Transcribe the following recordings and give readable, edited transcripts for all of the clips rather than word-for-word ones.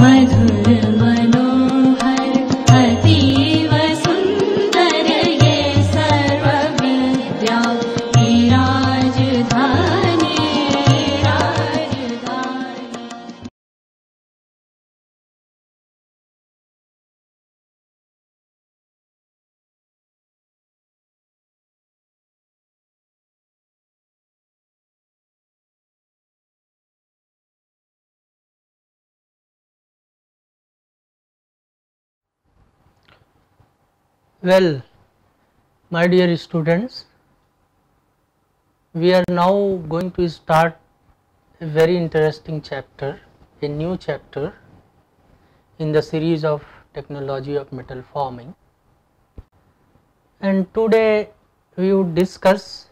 मधुर मनोहर अतीव सुंदर ये सर्व विद्या की राजधानी राजधानी। Well, my dear students, we are now going to start a very interesting chapter, a new chapter in the series of technology of metal forming, and today we would discuss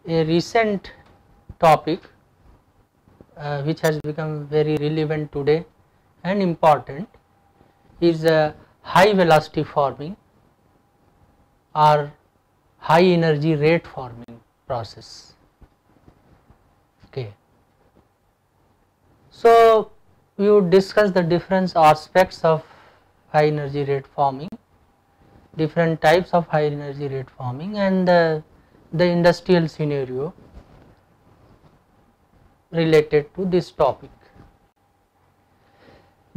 a recent topic which has become very relevant today and important, is high velocity forming or high energy rate forming process. Okay. So, we would discuss the different aspects of high energy rate forming, different types of high energy rate forming, and the industrial scenario related to this topic.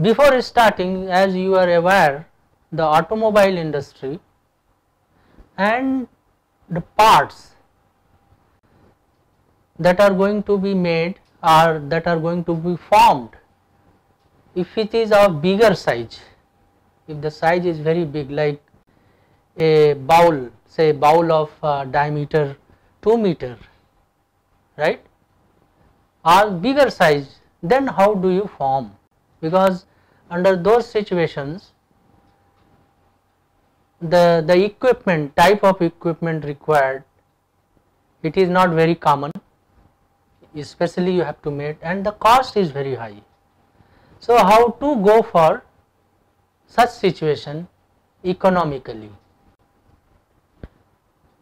Before starting, as you are aware, the automobile industry and the parts that are going to be made or that are going to be formed, if it is of bigger size, if the size is very big, like a bowl, say bowl of diameter 2 meter, right, or bigger size, then how do you form? Because under those situations, the equipment, type of equipment required, it is not very common, especially you have to make, and the cost is very high. So, how to go for such situation economically?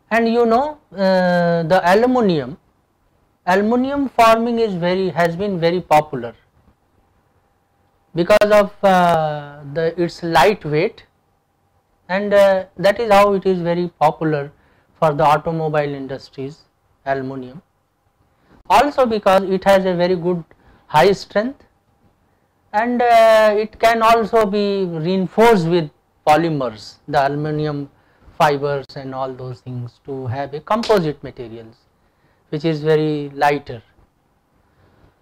And you know, the aluminum forming is has been very popular because of its lightweight, and that is how it is very popular for the automobile industries, aluminum. Also because it has a very good high strength, and it can also be reinforced with polymers, the aluminum fibers and all those things, to have a composite materials which is very lighter.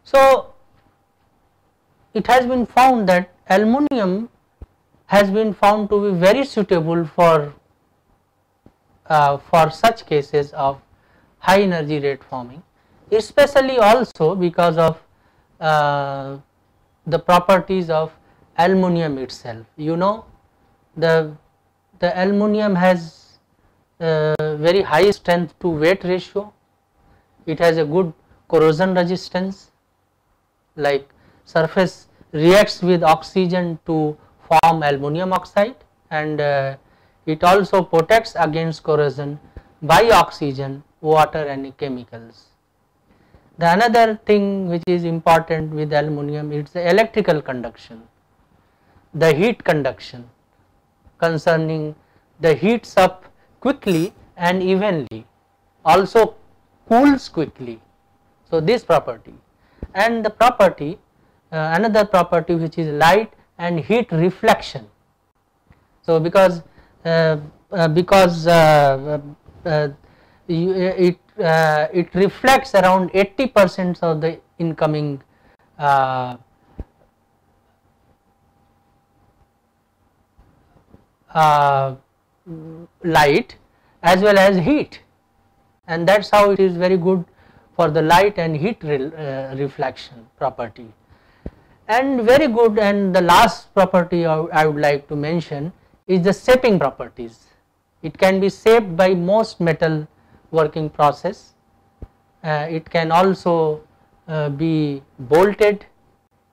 So, it has been found that aluminum has been found to be very suitable for such cases of high energy rate forming, especially also because of the properties of aluminum itself. You know, the aluminum has very high strength to weight ratio, it has a good corrosion resistance, like surface reacts with oxygen to form aluminum oxide, and it also protects against corrosion by oxygen, water and chemicals. The another thing which is important with aluminum is the electrical conduction, the heat conduction, concerning the heats up quickly and evenly, also cools quickly. So, this property, and the property another property which is light and heat reflection. So, because it reflects around 80% of the incoming light as well as heat, and that is how it is very good for the light and heat reflection property. And very good, and the last property I would like to mention is the shaping properties. It can be shaped by most metal working process. It can also be bolted,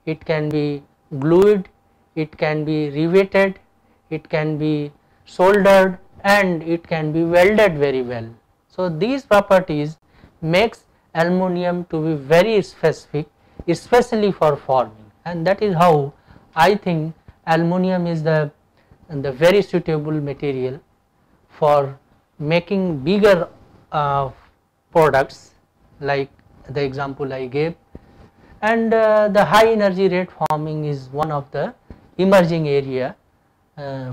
it can be glued, it can be riveted, it can be soldered, and it can be welded very well. So, these properties makes aluminum to be very specific especially for forming, and that is how I think aluminum is the very suitable material for making bigger products like the example I gave, and the high energy rate forming is one of the emerging area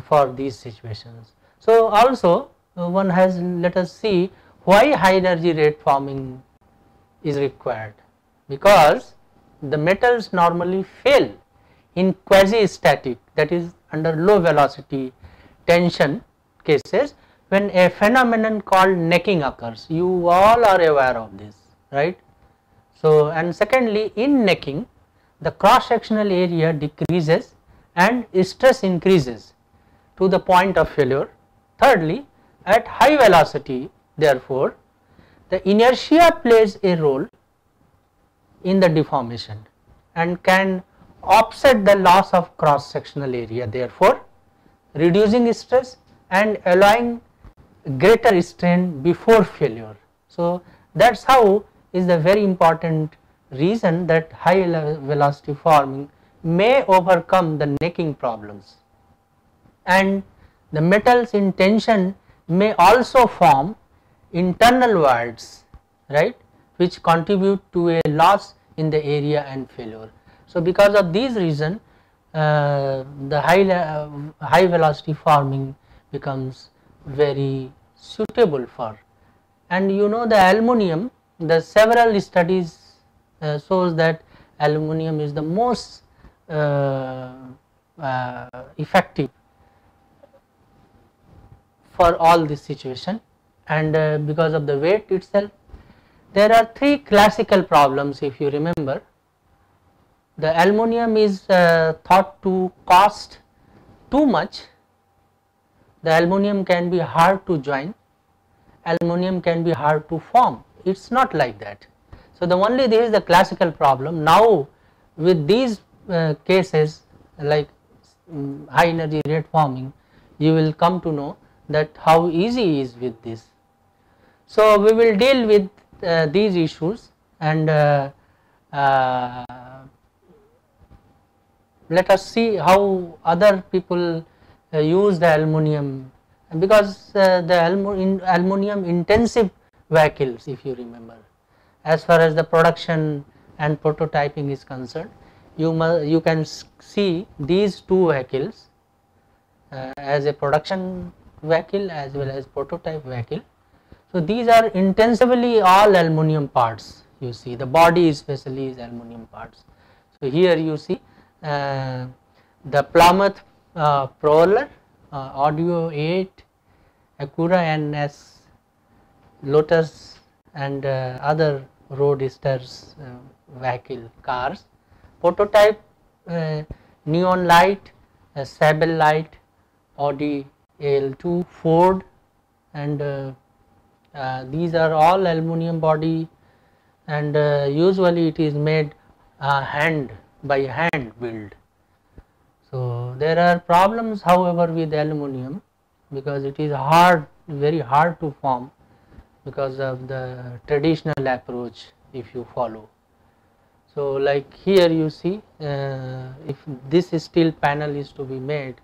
for these situations. So also one has, let us see why high energy rate forming is required, because the metals normally fail in quasi static, that is under low velocity tension cases, when a phenomenon called necking occurs. You all are aware of this, right? So, and secondly, in necking the cross sectional area decreases and stress increases to the point of failure. Thirdly, at high velocity, therefore the inertia plays a role in the deformation and can offset the loss of cross sectional area, therefore reducing stress and allowing greater strain before failure. So that's how is the very important reason that high velocity forming may overcome the necking problems, and the metals in tension may also form internal voids, right, which contribute to a loss in the area and failure. So because of these reason the high velocity forming becomes very suitable for. And you know, the aluminum, the several studies shows that aluminum is the most effective for all this situation, and because of the weight itself. There are three classical problems, if you remember. The aluminum is thought to cost too much, the aluminum can be hard to join, aluminum can be hard to form. It is not like that. So the only this is the classical problem. Now with these cases like high energy rate forming, you will come to know that how easy is with this. So we will deal with these issues, and let us see how other people use the aluminum, because the aluminum intensive vehicles, if you remember, as far as the production and prototyping is concerned, you can see these two vehicles as a production vehicle as well as prototype vehicle. So these are intensively all aluminum parts. You see the body especially is aluminum parts. So here you see the Plymouth Prowler, Audio 8, Acura NS, Lotus, and other roadsters vehicle cars. Prototype Neon Light, Sable Light, Audi AL2, Ford, and these are all aluminum body, and usually it is made by hand build. So there are problems, however, with aluminum, because it is hard, very hard to form because of the traditional approach if you follow. So like here you see, if this steel panel is to be made,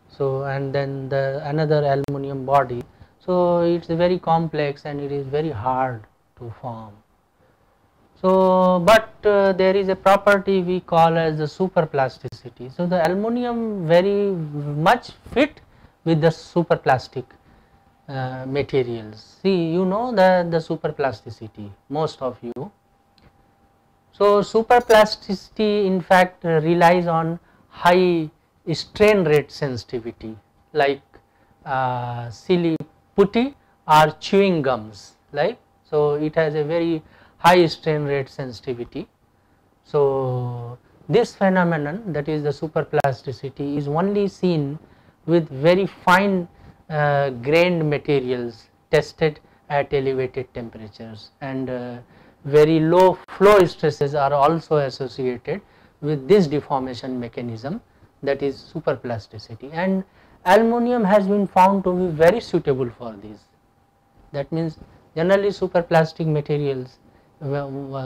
so and then the another aluminum body, so it is very complex and it is very hard to form. So but there is a property we call as the superplasticity. So the aluminum very much fit with the superplastic materials. See, you know the superplasticity, most of you. So superplasticity in fact relies on high strain rate sensitivity, like silly putty or chewing gums, like, so it has a very high strain rate sensitivity. So this phenomenon, that is the superplasticity, is only seen with very fine grained materials tested at elevated temperatures, and very low flow stresses are also associated with this deformation mechanism, that is superplasticity, and aluminum has been found to be very suitable for this. That means generally superplastic materials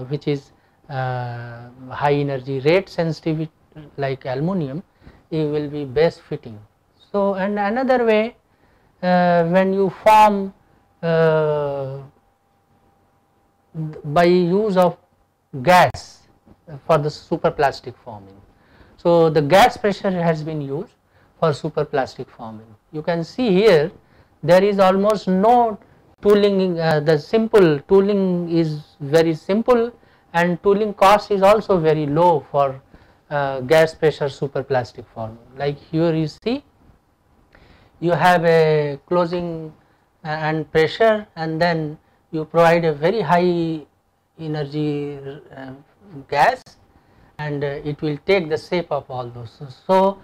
which is high energy rate sensitivity like aluminum, it will be best fitting. So, and another way, when you form by use of gas for the superplastic forming. So, the gas pressure has been used for superplastic forming. You can see here there is almost no tooling, the simple tooling is very simple, and tooling cost is also very low for gas pressure superplastic forming. Like here you see, you have a closing and pressure, and then you provide a very high energy gas, and it will take the shape of all those. So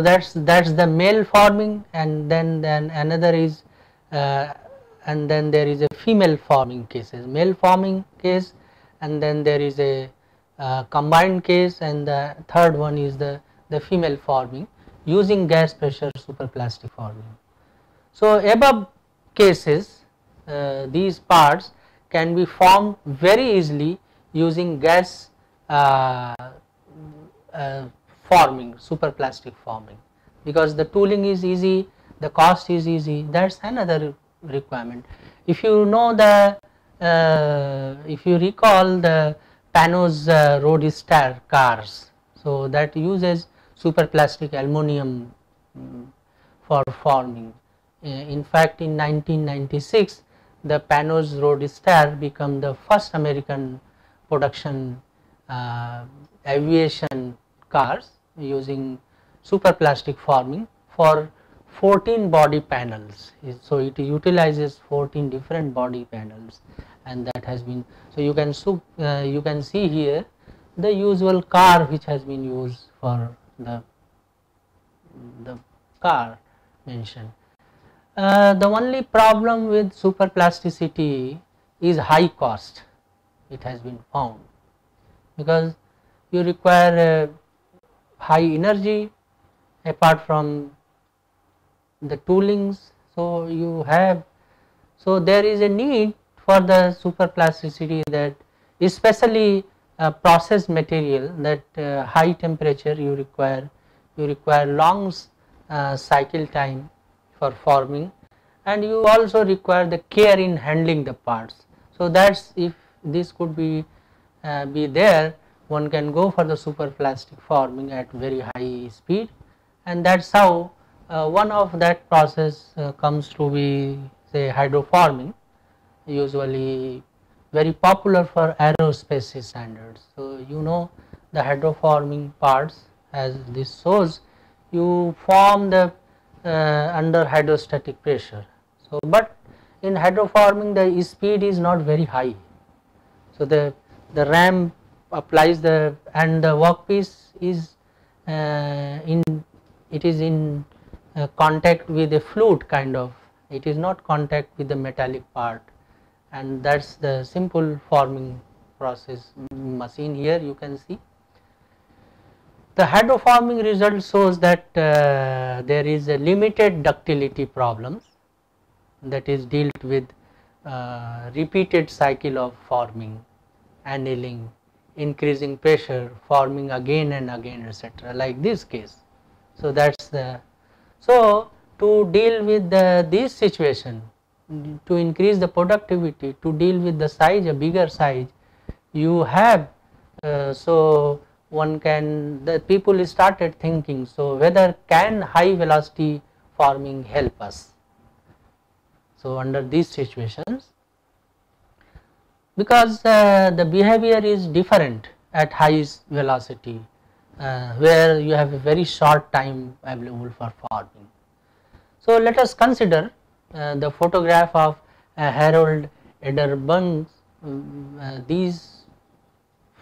that's the male forming, and then another is and then there is a female forming cases, male forming case, and then there is a combined case, and the third one is the female forming using gas pressure superplastic forming. So above cases, these parts can be formed very easily using gas forming, superplastic forming, because the tooling is easy, the cost is easy. That is another requirement. If you know the if you recall the Panos Roadster cars, so that uses superplastic aluminum for forming. In fact, in 1996 the Panos Roadster became the first American production aviation cars using superplastic forming for 14 body panels. So it utilizes 14 different body panels, and that has been, so you can see here the usual car which has been used for the car mentioned. The only problem with superplasticity is high cost, it has been found, because you require high energy apart from the toolings. So you have, so there is a need for the superplasticity, that especially processed material, that high temperature you require long cycle time for forming, and you also require the care in handling the parts. So that's, if this could be there, one can go for the superplastic forming at very high speed, and that's how one of that process comes to be, say, hydroforming, usually very popular for aerospace standards. So you know the hydroforming parts, as this shows, you form the under hydrostatic pressure. So but in hydroforming the speed is not very high, so the ram applies the, and the workpiece is in contact with a fluid kind of, it is not contact with the metallic part, and that's the simple forming process machine. Here you can see the hydroforming result shows that there is a limited ductility problems, that is dealt with repeated cycle of forming, annealing, increasing pressure, forming again and again, etc., like this case. So that's the, so to deal with this situation, to increase the productivity, to deal with the size, a bigger size, you have so one can, the people started thinking, so whether can high velocity forming help us. So under these situations, because the behavior is different at high velocity, where you have a very short time available for forming. So let us consider the photograph of Harold Ederbungs. These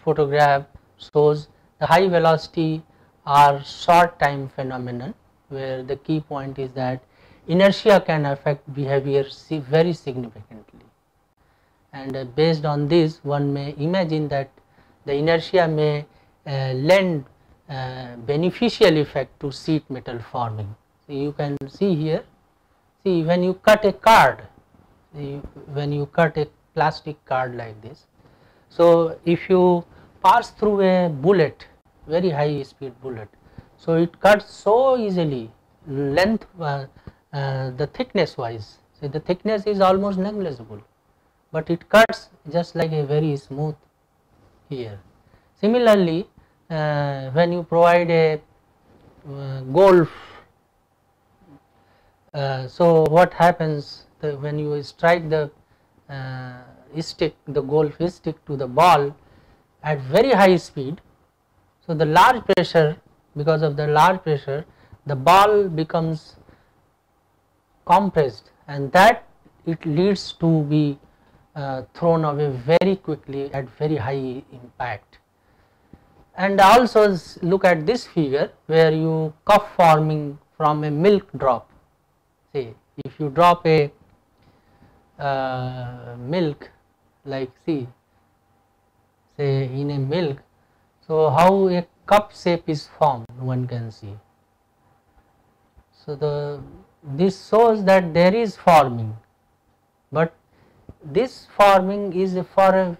photograph shows the high velocity or short time phenomenon, where the key point is that inertia can affect behavior very significantly, and based on this one may imagine that the inertia may lend beneficial effect to sheet metal forming. So you can see here, see when you cut a card, when you cut a plastic card like this, so if you pass through a bullet, very high speed bullet. So it cuts so easily, length, the thickness wise, so the thickness is almost negligible, but it cuts just like a very smooth here. Similarly, when you provide a golf, so what happens when you strike the stick, the golf stick to the ball at very high speed, so the large pressure, because of the large pressure, the ball becomes compressed, and that it leads to be thrown away very quickly at very high impact. And also look at this figure where you cup forming from a milk drop. Say if you drop a milk, like say in a milk, so how a cup shape is formed, one can see. So this shows that there is forming, but this forming is for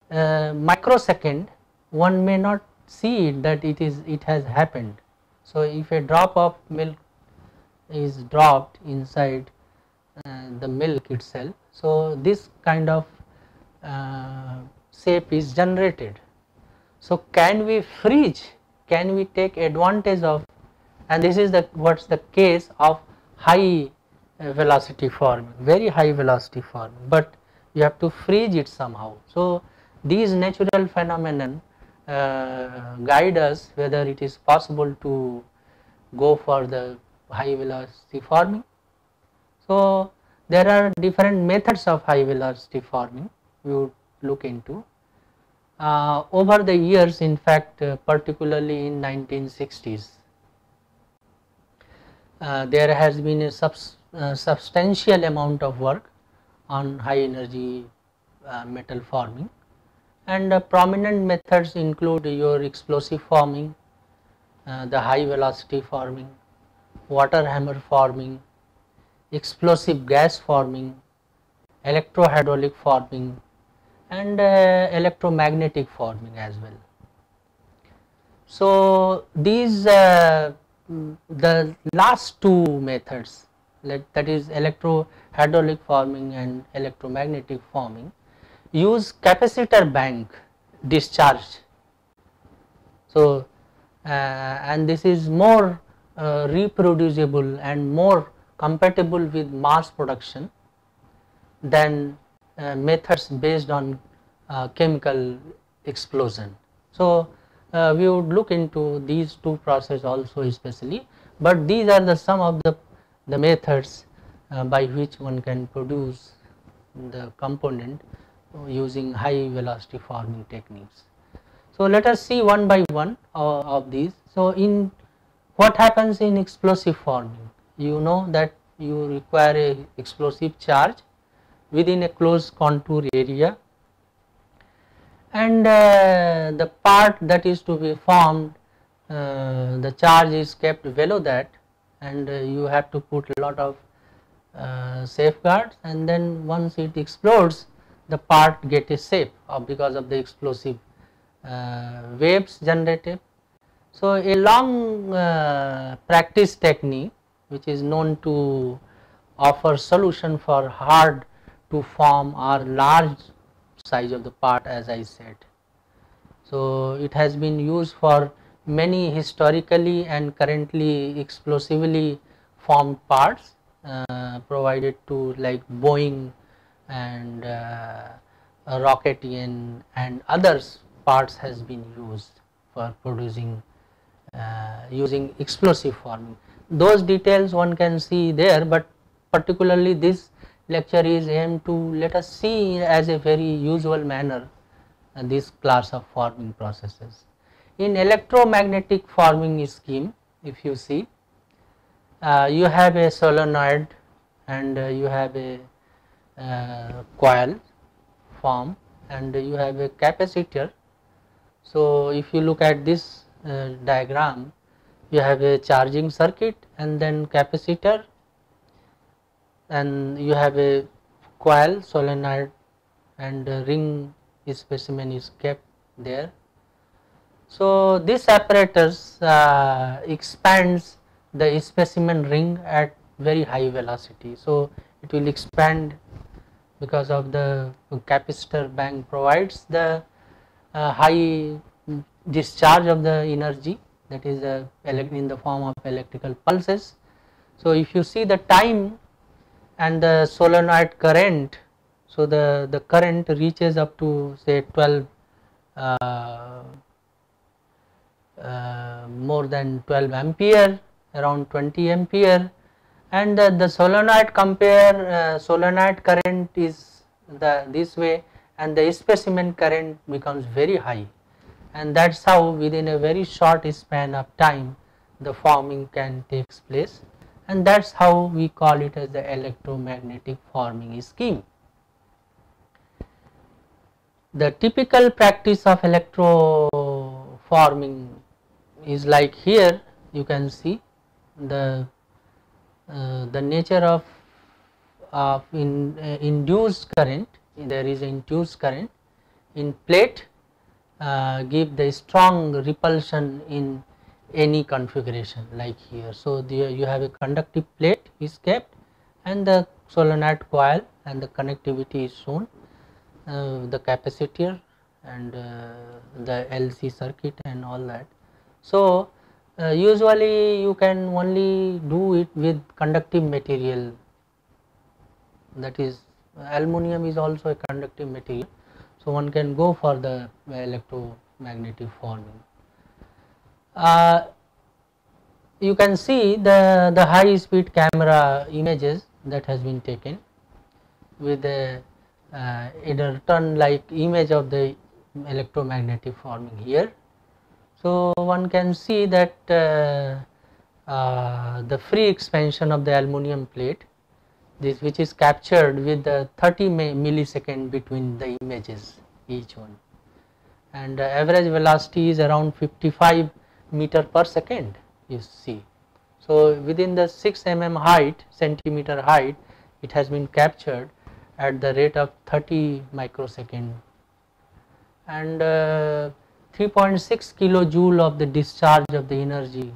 a microsecond. One may not see it that it has happened. So if a drop of milk is dropped inside the milk itself, so this kind of shape is generated. So can we freeze, can we take advantage of, and this is the what's the case of high velocity forming, very high velocity forming, but you have to freeze it somehow. So these natural phenomenon guide us whether it is possible to go for the high velocity forming. So there are different methods of high velocity forming we would look into. Over the years, in fact, particularly in 1960s, there has been a substantial amount of work on high energy metal forming, and prominent methods include your explosive forming, the high velocity forming, water hammer forming, explosive gas forming, electrohydraulic forming, and electromagnetic forming as well. So these the last two methods, that is electrohydraulic forming and electromagnetic forming, use capacitor bank discharge. So and this is more reproducible and more compatible with mass production than methods based on chemical explosion. So we would look into these two processes also especially, but these are the some of the methods by which one can produce the component using high velocity forming techniques. So let us see one by one of these. So in what happens in explosive forming, you know that you require a explosive charge within a closed contour area, and the part that is to be formed, the charge is kept below that, and you have to put a lot of safeguards, and then once it explodes, the part get a shape because of the explosive waves generated. So a long practice technique which is known to offer solution for hard to form or large size of the part, as I said. So it has been used for many historically and currently explosively formed parts provided to like Boeing and Rocketian and others parts has been used for producing using explosive forming. Those details one can see there, but particularly this lecture is aimed to let us see as a very usual manner this class of forming processes. In electromagnetic forming scheme, if you see, you have a solenoid and you have a coil form and you have a capacitor. So if you look at this diagram, you have a charging circuit and then capacitor, and you have a coil, solenoid, and ring specimen is kept there, So this apparatus expands the specimen ring at very high velocity. So it will expand because of the capacitor bank provides the high discharge of the energy, that is in the form of electrical pulses. So if you see the time and the solenoid current, so the current reaches up to say 12 more than 12 ampere, around 20 ampere, and the solenoid solenoid current is this way, and the specimen current becomes very high, and that is how within a very short span of time the forming can takes place, and that is how we call it as the electromagnetic forming scheme. The typical practice of electroforming is like here you can see the nature of induced current. There is induced current in plate give the strong repulsion in any configuration like here. So you have a conductive plate is kept and the solenoid coil and the connectivity is shown, the capacitor and the LC circuit and all that. So usually you can only do it with conductive material, that is aluminum is also a conductive material. So one can go for the electromagnetic forming. You can see the high speed camera images that has been taken with a return like image of the electromagnetic forming here. So one can see that the free expansion of the aluminum plate, this which is captured with the 30 millisecond between the images each one, and average velocity is around 55 meter per second you see. So within the 6 mm height, centimeter height, it has been captured at the rate of 30 microsecond, and 3.6 kilojoule of the discharge of the energy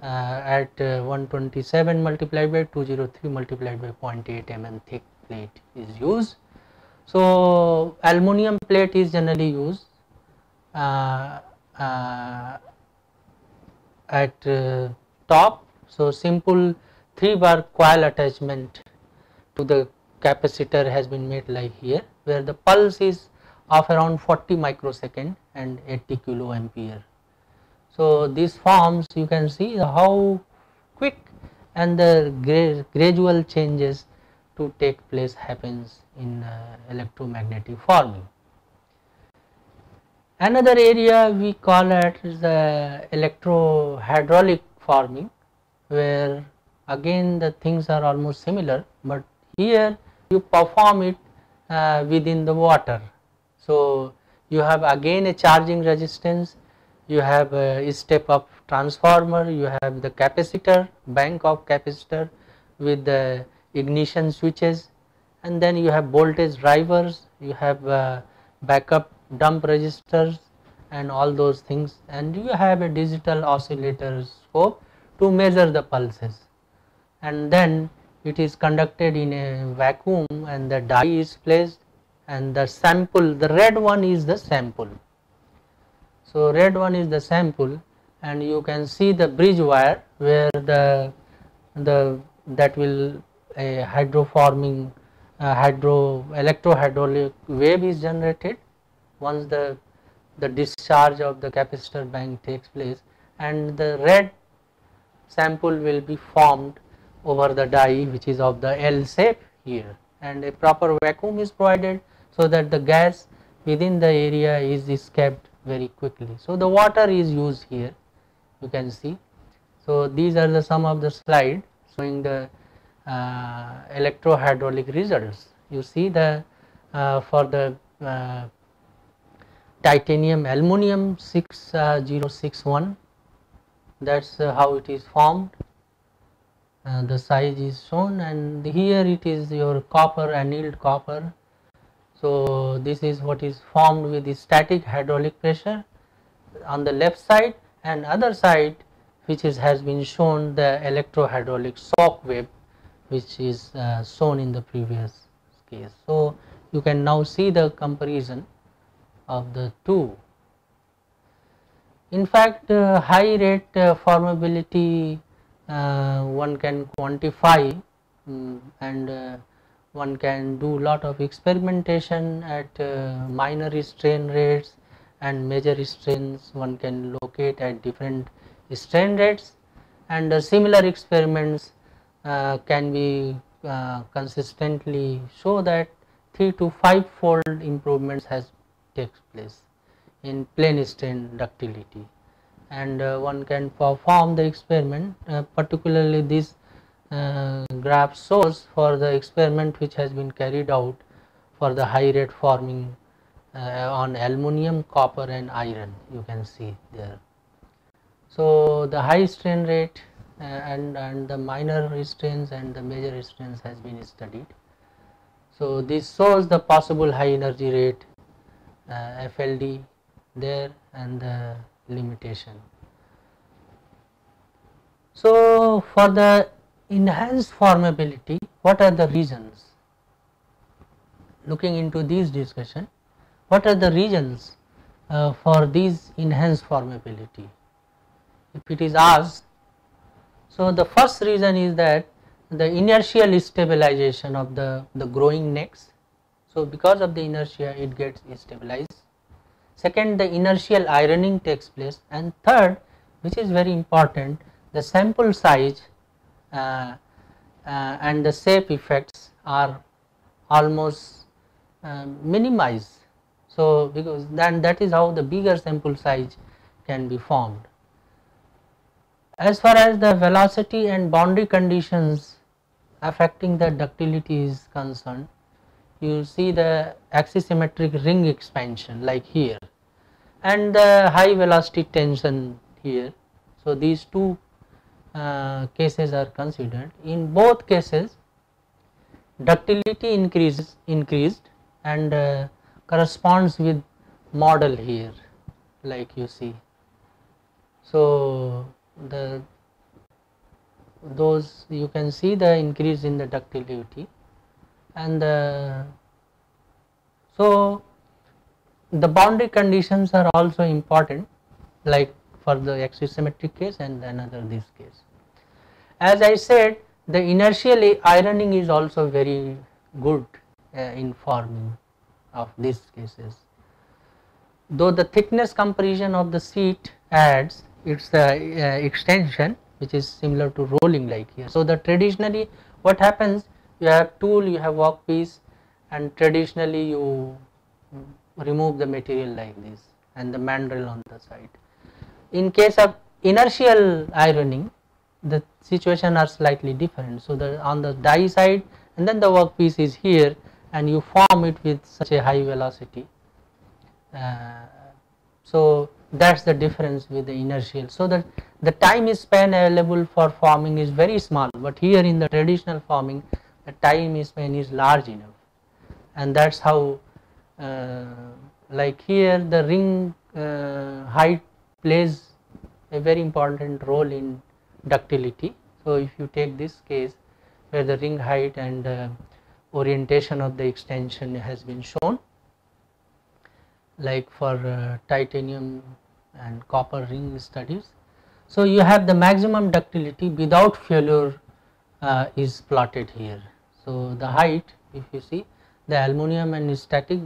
at 127 multiplied by 203 multiplied by 0.8 mm thick plate is used. So aluminum plate is generally used at top. So simple 3-bar coil attachment to the capacitor has been made like here, where the pulse is of around 40 microsecond and 80 kilo ampere. So these forms you can see how quick and the gradual changes to take place happens in electromagnetic forming. Another area we call it is the electrohydraulic forming, where again the things are almost similar, but here you perform it within the water. So you have again a charging resistance, you have a step up transformer, you have the capacitor, bank of capacitor with the ignition switches, and then you have voltage drivers, you have backup dump resistors and all those things, and you have a digital oscilloscope to measure the pulses, and then it is conducted in a vacuum and the die is placed and the sample, the red one is the sample. So red one is the sample, and you can see the bridge wire where that will a hydroforming electrohydraulic wave is generated once the discharge of the capacitor bank takes place, and the red sample will be formed over the die which is of the L shape here, and a proper vacuum is provided so that the gas within the area is escaped very quickly. So the water is used here, you can see. So these are the some of the slide showing the electrohydraulic results. You see the for the titanium aluminum 6061, that's how it is formed. The size is shown, and here it is your copper, annealed copper. So this is what is formed with the static hydraulic pressure, on the left side, and other side which has been shown the electrohydraulic shock wave, which is shown in the previous case. So, you can now see the comparison of the two. In fact, high rate formability one can quantify, and one can do lot of experimentation at minor strain rates and major strains. One can locate at different strain rates, and similar experiments can be consistently show that 3 to 5 fold improvements has takes place in plane strain ductility, and one can perform the experiment. Particularly this graph shows for the experiment which has been carried out for the high rate forming on aluminum, copper and iron, you can see there. So, the high strain rate and the minor strains and the major strains has been studied. So, this shows the possible high energy rate FLD there and the limitation. So, for the enhanced formability, what are the reasons? Looking into this discussion, what are the reasons for these enhanced formability? If it is asked, so the first reason is that the inertial stabilization of the growing necks. So, because of the inertia it gets stabilized. Second, the inertial ironing takes place, and third, which is very important, the sample size and the shape effects are almost minimized. So, because then that is how the bigger sample size can be formed. As far as the velocity and boundary conditions affecting the ductility is concerned, you see the axisymmetric ring expansion like here, and the high velocity tension here. So, these two cases are considered. In both cases, ductility increased and corresponds with model here, like you see. So, those you can see the increase in the ductility, and so the boundary conditions are also important, like for the axisymmetric case and another this case. As I said, the inertial ironing is also very good in forming of these cases. Though the thickness comparison of the sheet adds its extension, which is similar to rolling like here. So, the traditionally what happens, you have tool, you have workpiece, and traditionally you remove the material like this and the mandrel on the side. In case of inertial ironing, the situation are slightly different. So, on the die side, and then the workpiece is here, and you form it with such a high velocity. So, that is the difference with the inertial. So, that the time span available for forming is very small, but here in the traditional forming the time span is large enough, and that is how like here the ring height plays a very important role in ductility. So, if you take this case where the ring height and orientation of the extension has been shown, like for titanium and copper ring studies. So, you have the maximum ductility without failure is plotted here. So, the height, if you see the aluminum and static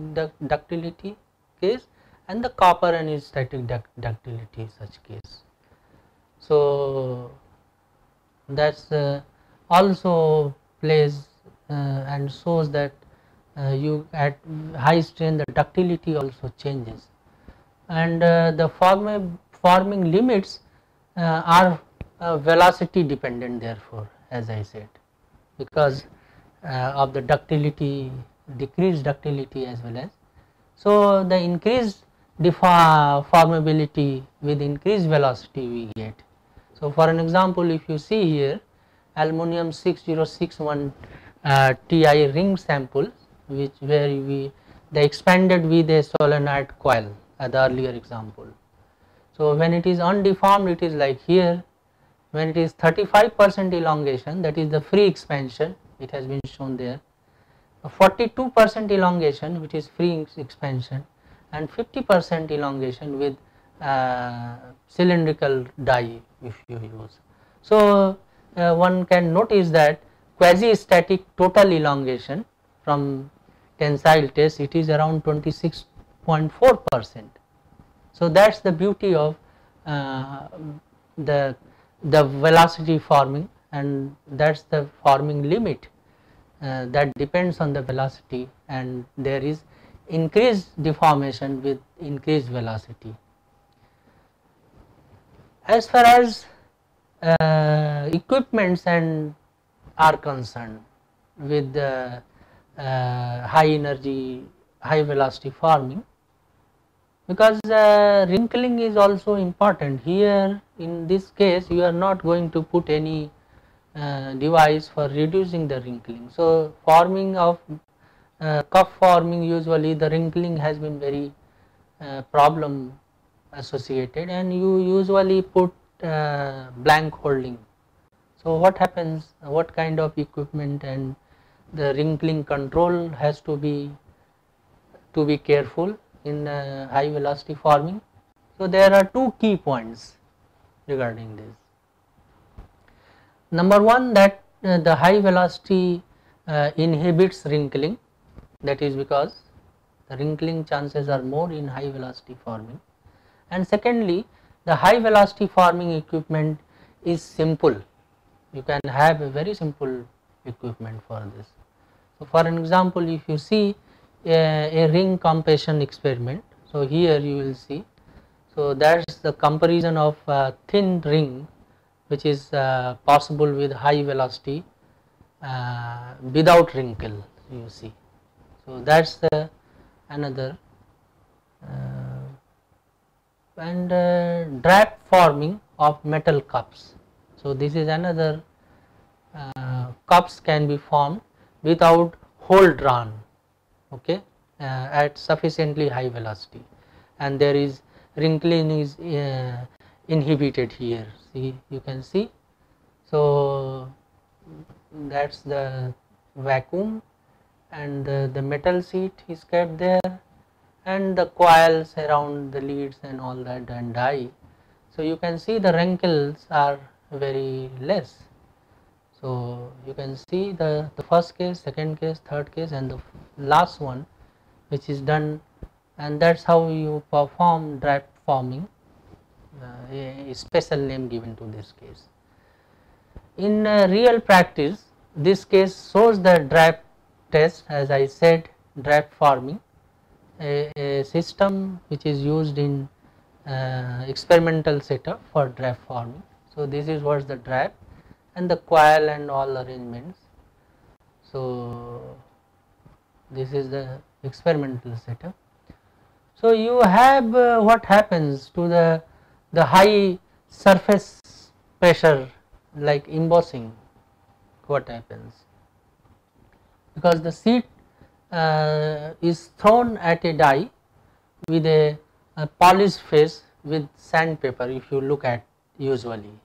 ductility case, and the copper and static ductility such case. So, that is also plays and shows that you at high strain the ductility also changes, and the forming limits are velocity dependent, therefore, as I said, because of the ductility, decreased ductility as well as. So, the increased deformability with increased velocity we get. So, for an example, if you see here aluminum 6061 Ti ring sample, which where the expanded with a solenoid coil, the earlier example. So when it is undeformed, it is like here. When it is 35% elongation, that is the free expansion, it has been shown there. 42% elongation, which is free expansion, and 50% elongation with cylindrical die if you use. So one can notice that quasi-static total elongation from tensile test, it is around 26.4%. So that's the beauty of the velocity forming, and that's the forming limit that depends on the velocity, and there is increased deformation with increased velocity. As far as equipments and are concerned with the high energy, high velocity forming, because wrinkling is also important. Here in this case you are not going to put any device for reducing the wrinkling. So forming of cup forming, usually the wrinkling has been very problem associated, and you usually put blank holding. So what happens, what kind of equipment and the wrinkling control has to be careful in high velocity forming. So there are two key points regarding this. Number one, that the high velocity inhibits wrinkling, that is because the wrinkling chances are more in high velocity forming. And secondly, the high velocity forming equipment is simple. You can have a very simple equipment for this. So for an example, if you see a ring compression experiment, so here you will see, so that's the comparison of thin ring which is possible with high velocity without wrinkle, you see. So that's the another and drape forming of metal cups. So this is another cups can be formed without hole drawn, okay, at sufficiently high velocity, and there is wrinkling is inhibited here. See, you can see. So that's the vacuum, and the metal seat is kept there, and the coils around the leads and all that and die. So you can see the wrinkles are very less. So you can see the first case, second case, third case, and the last one which is done, and that's how you perform drape forming, a special name given to this case. In real practice, this case shows the drape test, as I said, drape forming, a system which is used in experimental setup for drape forming. So this is what's the drape and the coil and all arrangements. So this is the experimental setup. So you have what happens to the high surface pressure, like embossing. What happens, because the seat is thrown at a die with a polished face with sandpaper, if you look at usually,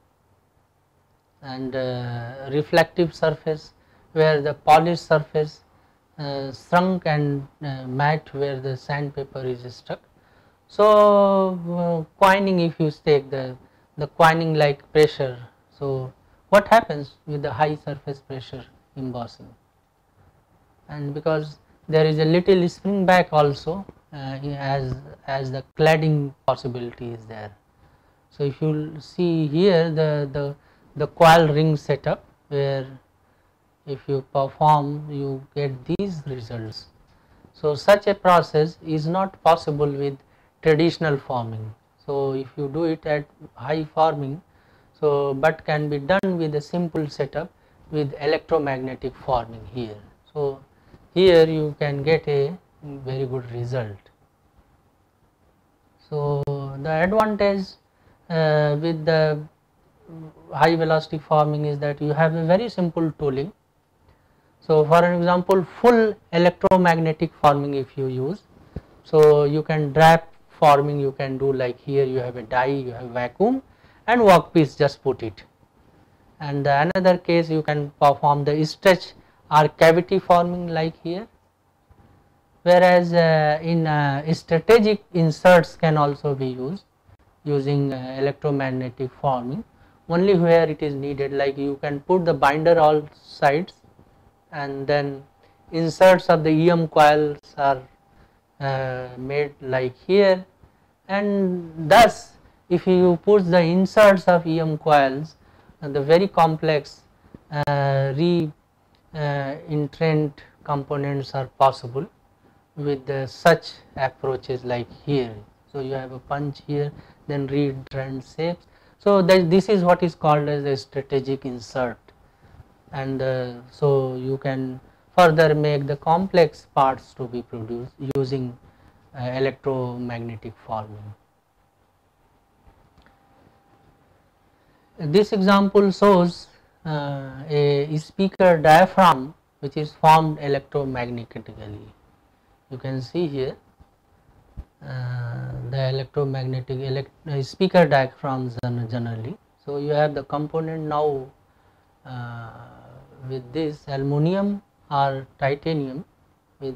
and reflective surface where the polished surface shrunk and matte where the sandpaper is stuck. So coining, if you take the coining like pressure, so what happens with the high surface pressure embossing? And because there is a little spring back also, as the cladding possibility is there. So if you see here the coil ring setup, where if you perform you get these results. So such a process is not possible with traditional forming. So if you do it at high forming, so but can be done with a simple setup with electromagnetic forming here. So here you can get a very good result. So the advantage with the high velocity forming is that you have a very simple tooling. So for an example, full electromagnetic forming if you use, so you can drape forming you can do, like here you have a die, you have vacuum and workpiece, just put it. And another case you can perform the stretch or cavity forming like here, whereas in strategic inserts can also be used using electromagnetic forming only where it is needed, like you can put the binder all sides and then inserts of the EM coils are made like here, and thus if you put the inserts of EM coils, the very complex reentrant components are possible with such approaches like here. So you have a punch here, then reentrant shapes. So this is what is called as a strategic insert, and so you can further make the complex parts to be produced using electromagnetic forming. This example shows a speaker diaphragm which is formed electromagnetically. You can see here the electromagnetic speaker diaphragms generally. So you have the component now with this aluminum or titanium with,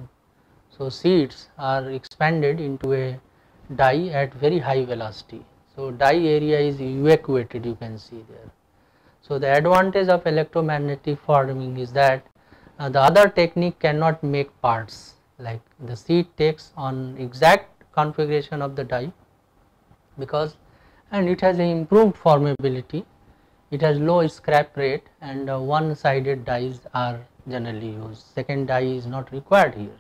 so seeds are expanded into a die at very high velocity. So die area is evacuated, you can see there. So the advantage of electromagnetic forming is that the other technique cannot make parts, like the seed takes on exact configuration of the die because, and it has an improved formability, it has low scrap rate, and one sided dies are generally used, second die is not required here.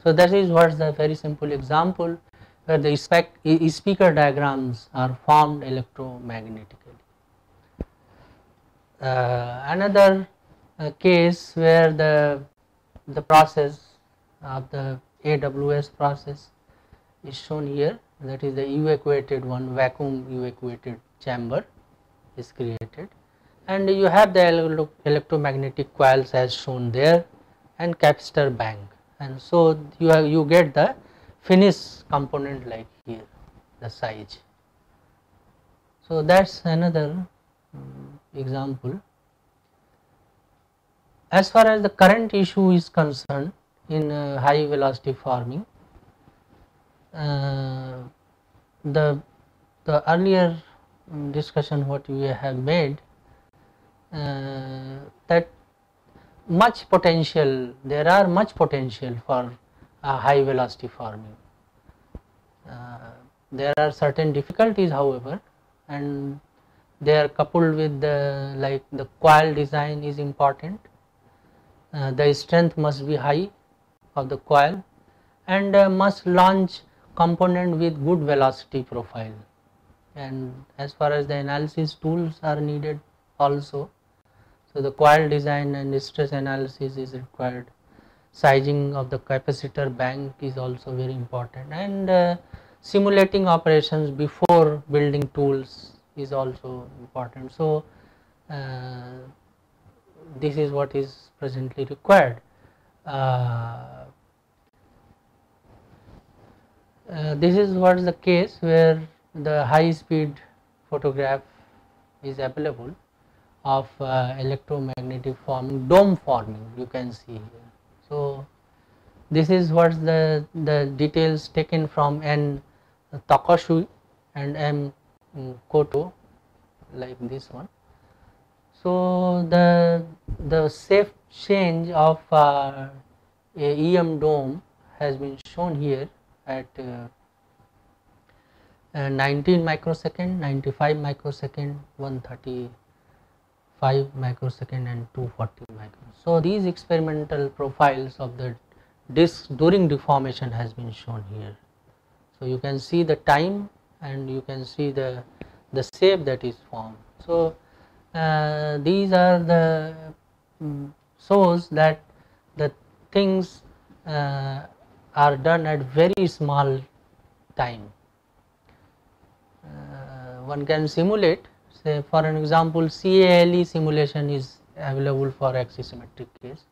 So that is what is the very simple example where the speaker diagrams are formed electromagnetically. Another case where the process of the AWS process is shown here, that is the evacuated one, vacuum evacuated chamber is created, and you have the electromagnetic coils as shown there and capacitor bank, and so you get the finished component like here, the size. So that's another example. As far as the current issue is concerned in high velocity forming, the earlier discussion what we have made, that much potential, there are much potential for high velocity forming. There are certain difficulties however, and they are coupled with the, like the coil design is important, the strength must be high of the coil, and must launch component with good velocity profile, and as far as the analysis tools are needed also. So the coil design and stress analysis is required, sizing of the capacitor bank is also very important, and simulating operations before building tools is also important. So this is what is presently required. This is what is the case where the high speed photograph is available of electromagnetic forming, dome forming, you can see here. So this is what the details taken from N Takasui and M Koto, like this one. So the safe change of a EM dome has been shown here at 19 microsecond, 95 microsecond, 135 microsecond and 240 microsecond. So these experimental profiles of the disc during deformation has been shown here. So you can see the time and you can see the shape that is formed. So these are the shows that the things are done at very small time. One can simulate, say for an example, CALE simulation is available for axisymmetric case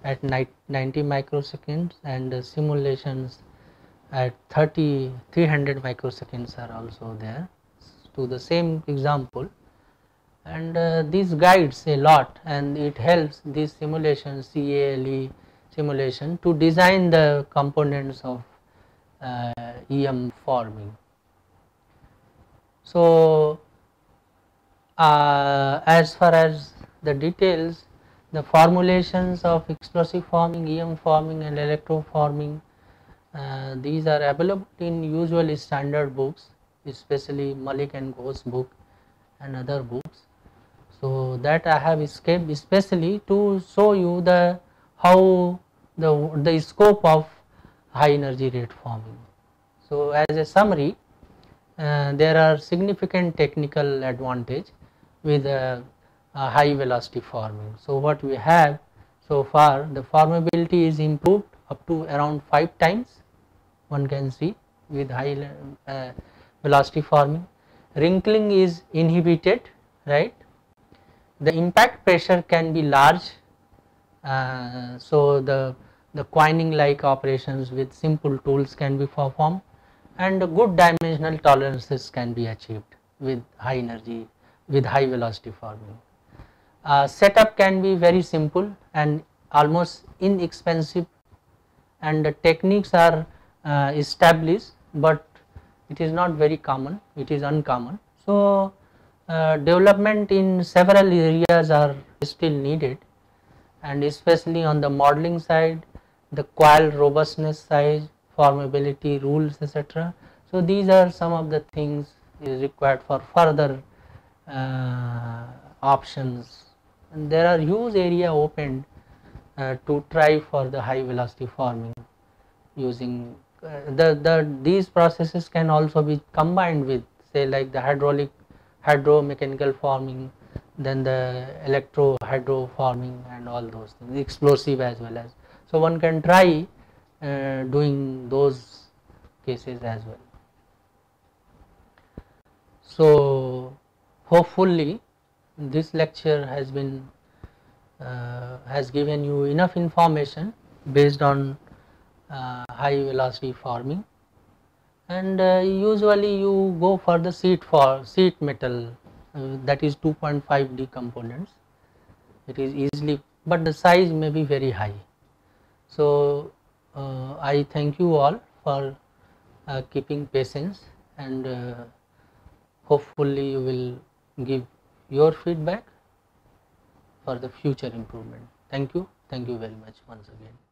at 90 microseconds, and simulations at 300 microseconds are also there to the same example, and this guides a lot, and it helps this simulation, CALE simulation, to design the components of EM forming. So as far as the details, the formulations of explosive forming, EM forming and electroforming, these are available in usually standard books, especially Malik and Ghosh book and other books. So that I have escaped especially to show you the how the scope of high energy rate forming. So as a summary, there are significant technical advantage with high velocity forming. So what we have so far, the formability is improved up to around 5 times, one can see, with high velocity forming. Wrinkling is inhibited, right? The impact pressure can be large, so the coining like operations with simple tools can be performed, and good dimensional tolerances can be achieved with high energy, with high velocity forming. Setup can be very simple and almost inexpensive, and the techniques are established, but it is not very common, it is uncommon. So development in several areas are still needed, and especially on the modeling side, the coil robustness side, formability rules, etc. So these are some of the things is required for further options, and there are huge area opened to try for the high velocity forming using these processes can also be combined with, say, like the hydromechanical forming, then the electro hydro forming and all those things, explosive as well as. So one can try doing those cases as well. So hopefully this lecture has been has given you enough information based on high velocity forming, and usually you go for the sheet metal, that is 2.5D components. It is easily, but the size may be very high. So I thank you all for keeping patience, and hopefully you will give your feedback for the future improvement. Thank you very much once again.